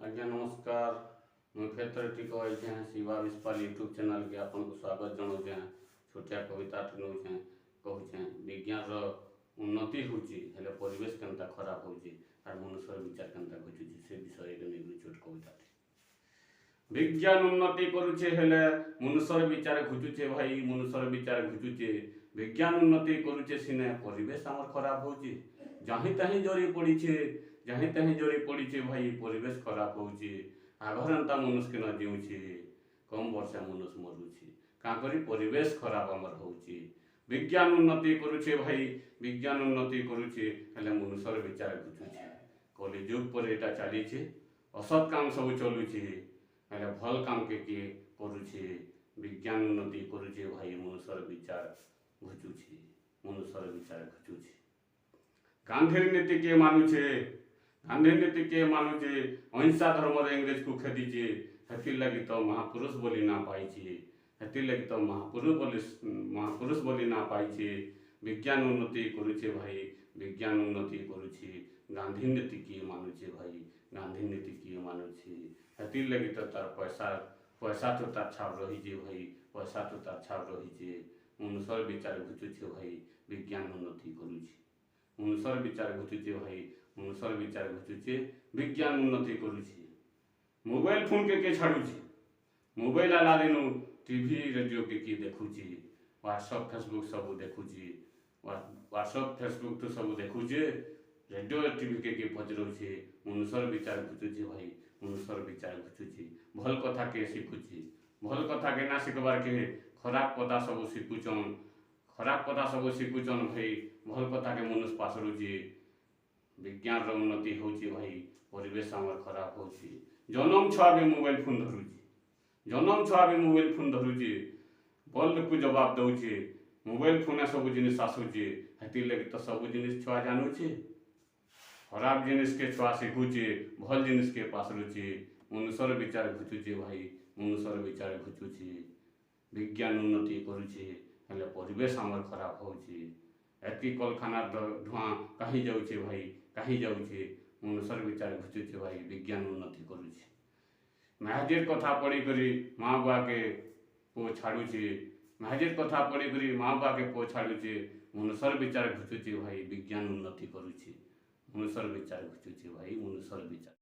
आज्ञा नमस्कार। मुझे क्षेत्र टीक शिवा विस्पाल यूट्यूब चैनल के आपन को स्वागत जनाऊे। छोटिया कविता नौचे कहूचे विज्ञान उन्नति होची हेले परिवेश केनता खराब होची आर मनुष्य विचार केनता घुचुची से विषय के छोट कविता। विज्ञान उन्नति करुचे हेले मनुष्य विचार घुचुचे भाई मनुष्य विचार घुचुचे। विज्ञान उन्नति करुचे सिने परिवेश आमर खराब होची जहीं तहीं जरी पड़ीचे जहीं तहीं जरी पड़ीचे भाई परिवेश खराब होची। आघरंता मनुष्य के न जीउची कम वर्षा मनुष्य मरुची का करी परिवेश खराब आमर होची। विज्ञान उन्नति करुचे भाई विज्ञान उन्नति करुचे हेले मनुष्य विचार घुचुचे। कलिजुग पर एटा चलीचे असत काम सब चलुचे हेले भल काम के किए करुचे। विज्ञान उन्नति करुचे भाई मनुष्य विचार घुचुचे मनुष्य विचार घुचुचे। गांधी नीति के मानुचे गांधी नीति के मानुचे अहिंसा धर्म इंग्रेज को खेदीचे हेतिर लगी तो महापुरुष बोली ना पाइचे हेतिर लगी तो महापुरुष बोली ना पाइचे। विज्ञान उन्नति करुचे भाई विज्ञान उन्नति करुचे। गांधी नीति की मानुचे भाई गांधी नीति की मानुचे हेतिर लगी तो तार पैसा तो तार छाप रही भाई पैसा तो तार छाप रही मनुष्य विचार घुचुचे भाई विज्ञान उन्नति करुचे। मनुष्य विचार घुचुचे भाई मनुष्य विचार घुचुचे विज्ञान उन्नति करुचे। मोबाइल फोन के छाड़ुचे मोबाइल आला दिनु टीवी रेडियो के देखुची व्हाट्सएप फेसबुक सब देखुची व्हाट्सएप फेसबुक तो सब देखुचे रेडियो टीवी के पचरुचे मनुष्य विचार घुचुचे भाई मनुष्य विचार घुचुचे। भल कथा के शिखुची भल कथा के ना शिखबार के खराब कथा सब शिखुचन खराब कथा सब शिखुचन भाई भल कथा के मनुष्य पासरुची। विज्ञान उन्नति होची भाई परिवेश आमर खराब होची। जनम छुआ भी मोबाइल फोन धरुची जनम छुआ भी मोबाइल फोन धरुची बल को जवाब दउचे मोबाइल फोन सब जिनिस आसुचे हेतिर लगी तो सब जिनिस छुआ जानुचे खराब जिनिस के छुआ शिखुचे भल जिनिस के पासरुचे मनुष्य विचार घुचुचे भाई मनुष्य विचार घुचुचे। विज्ञान उन्नति करुचे हेले परिवेश आमर खराब होची। एति कलखाना धुआं कहीं जाऊे भाई कहीं जाऊे मनुष्य विचार घुचुचे भाई विज्ञान उन्नति करुचे। महाजीर कथा पढ़ी करी माँ बुआ के पो छाड़ुचे महाजीर कथा पढ़ी करी माँ बुआ के पो छाड़ुचे मनुष्य विचार घुचुचे भाई विज्ञान उन्नति करुचे मनुष्य विचार घुचुचे भाई मनुष्य विचार।